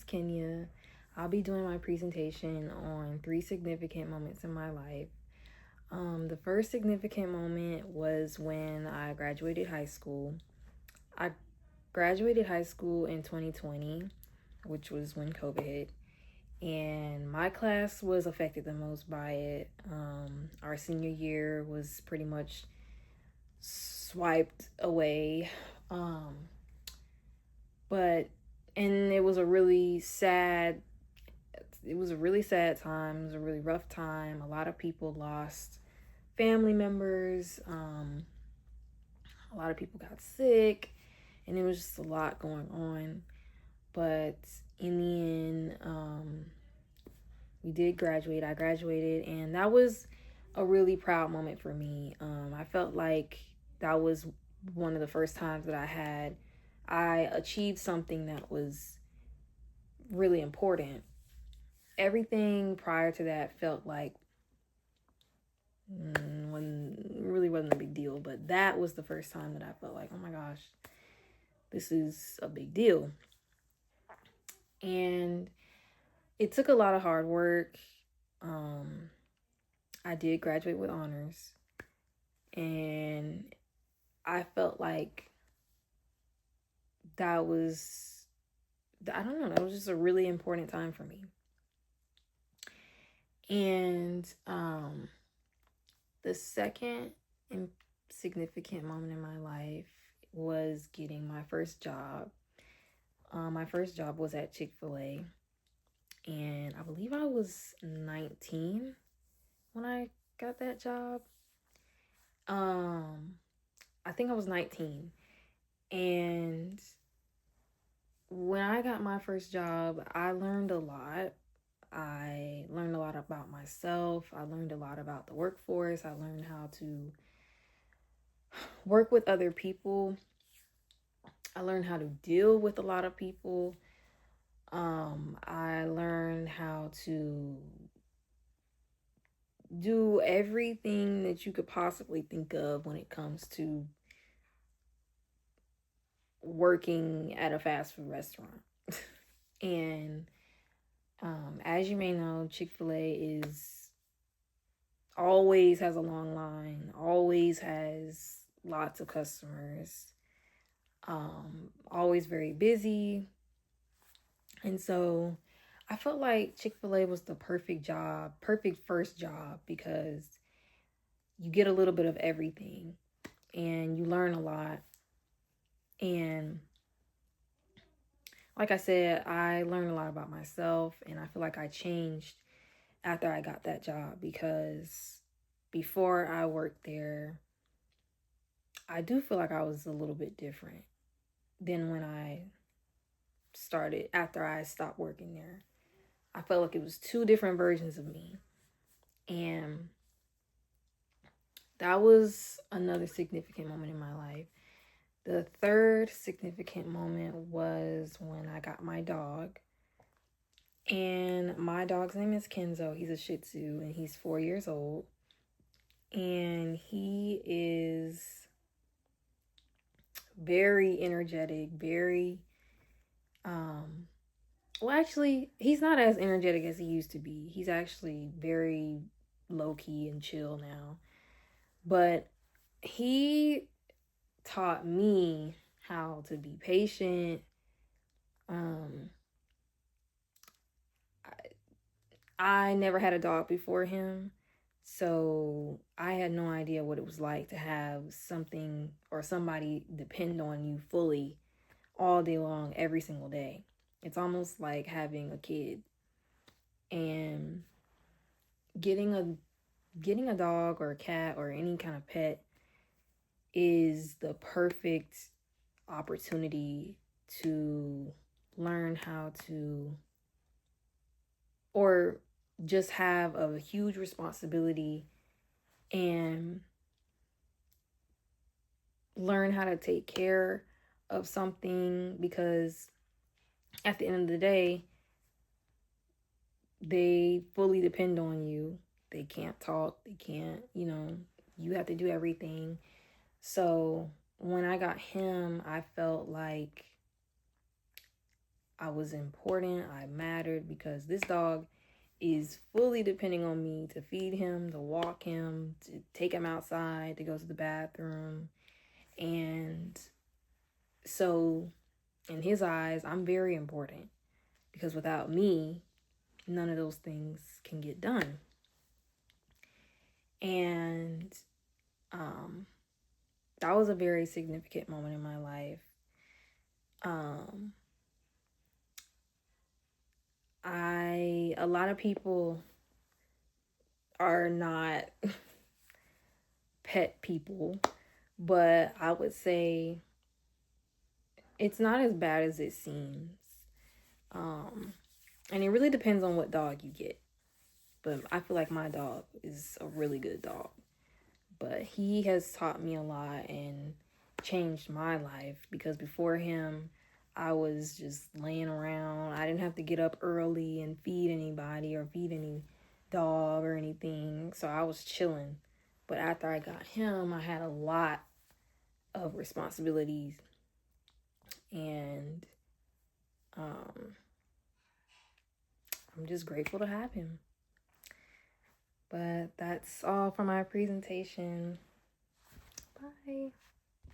Kenya. I'll be doing my presentation on 3 significant moments in my life. The first significant moment was when I graduated high school. I graduated high school in 2020, which was when COVID hit, and my class was affected the most by it. Our senior year was pretty much swiped away. But and it was a really sad time. It was a really rough time. A lot of people lost family members. A lot of people got sick, and it was just a lot going on. But in the end, we did graduate. I graduated, and that was a really proud moment for me. I felt like that was one of the first times that I achieved something that was really important. Everything prior to that felt like really wasn't a big deal, but that was the first time that I felt like, oh my gosh, this is a big deal. And it took a lot of hard work. I did graduate with honors, and I felt like that was, I don't know, that was just a really important time for me. And the second significant moment in my life was getting my first job. My first job was at Chick-fil-A, and I believe I was 19 when I got that job. I think I was 19, and when I got my first job, I learned a lot. I learned a lot about myself. I learned a lot about the workforce. I learned how to work with other people. I learned how to deal with a lot of people. I learned how to do everything that you could possibly think of when it comes to working at a fast food restaurant. And as you may know, Chick-fil-A is always has a long line, always has lots of customers, always very busy. And so I felt like Chick-fil-A was the perfect first job, because you get a little bit of everything and you learn a lot. And like I said, I learned a lot about myself, and I feel like I changed after I got that job, because before I worked there, I do feel like I was a little bit different than when I started after I stopped working there. I felt like it was two different versions of me. And that was another significant moment in my life. The third significant moment was when I got my dog. And my dog's name is Kenzo. He's a Shih Tzu, and he's 4 years old. And he is very energetic, very, well, actually, he's not as energetic as he used to be. He's actually very low key and chill now. But he taught me how to be patient. I never had a dog before him, so I had no idea what it was like to have something or somebody depend on you fully all day long, every single day. It's almost like having a kid. And getting a dog or a cat or any kind of pet is the perfect opportunity to learn how to, or just have a huge responsibility and learn how to take care of something, because at the end of the day, they fully depend on you. They can't talk, they can't, you have to do everything. So when I got him, I felt like I was important, I mattered, because this dog is fully depending on me to feed him, to walk him, to take him outside, to go to the bathroom. And so in his eyes, I'm very important, because without me, none of those things can get done. And that was a very significant moment in my life. A lot of people are not pet people, but I would say it's not as bad as it seems. And it really depends on what dog you get. But I feel like my dog is a really good dog. But he has taught me a lot and changed my life, because before him, I was just laying around. I didn't have to get up early and feed anybody or feed any dog or anything. So I was chilling. But after I got him, I had a lot of responsibilities. And I'm just grateful to have him. But that's all for my presentation. Bye.